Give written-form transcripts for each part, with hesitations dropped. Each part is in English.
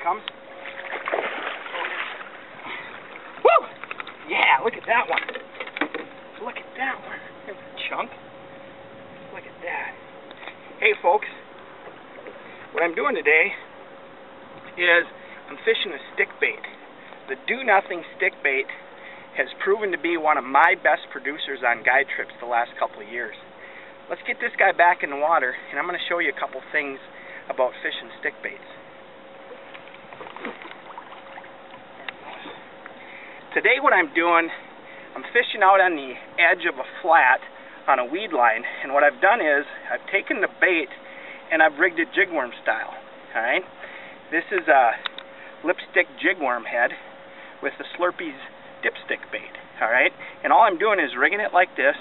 comes. Woo! Yeah, look at that one. Look at that one. There's a chunk. Look at that. Hey folks, what I'm doing today is I'm fishing a stick bait. The Do Nothing stick bait has proven to be one of my best producers on guide trips the last couple of years. Let's get this guy back in the water, and I'm going to show you a couple things about fishing stick baits. Today what I'm doing, I'm fishing out on the edge of a flat on a weed line, and what I've done is I've taken the bait and I've rigged it jigworm style. Alright? This is a lipstick jigworm head with the Slurpee's dipstick bait. Alright? And all I'm doing is rigging it like this,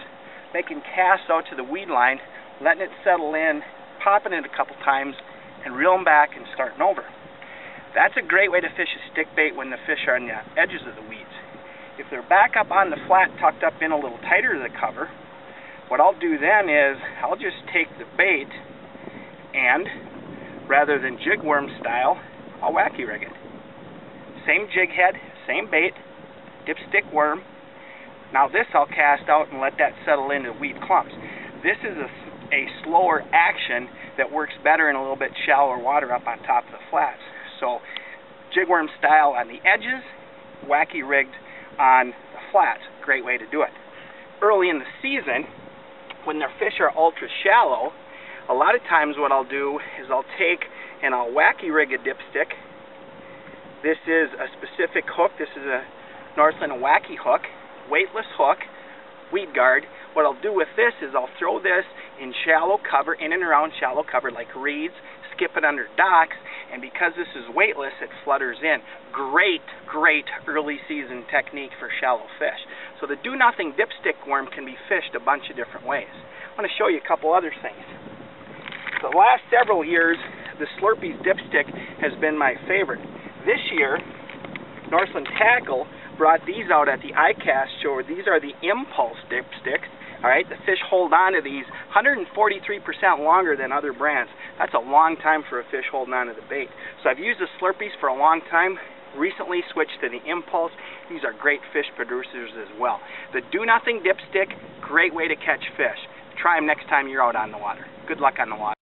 making casts out to the weed line, letting it settle in, popping it a couple times, and reeling back and starting over. That's a great way to fish a stick bait when the fish are on the edges of the weeds. If they're back up on the flat, tucked up in a little tighter to the cover, what I'll do then is I'll just take the bait and, rather than jigworm style, I'll wacky rig it. Same jig head, same bait, dipstick worm. Now this I'll cast out and let that settle into weed clumps. This is a slower action that works better in a little bit shallower water up on top of the flats. So jigworm style on the edges, wacky rigged on the flats. Great way to do it. Early in the season, when their fish are ultra shallow, a lot of times what I'll do is I'll take and I'll wacky rig a dipstick. This is a specific hook. This is a Northland wacky hook, weightless hook, weed guard. What I'll do with this is I'll throw this in shallow cover, in and around shallow cover like reeds, skip it under docks, and because this is weightless, it flutters in. Great early season technique for shallow fish. So the Do Nothing dipstick worm can be fished a bunch of different ways. I want to show you a couple other things. The last several years, the Slurpee's dipstick has been my favorite. This year, Northland Tackle brought these out at the iCast show. These are the Impulse dipsticks. Alright, the fish hold on to these 143% longer than other brands. That's a long time for a fish holding on to the bait. So I've used the Slurpees for a long time. Recently switched to the Impulse. These are great fish producers as well. The Do Nothing dipstick, great way to catch fish. Try them next time you're out on the water. Good luck on the water.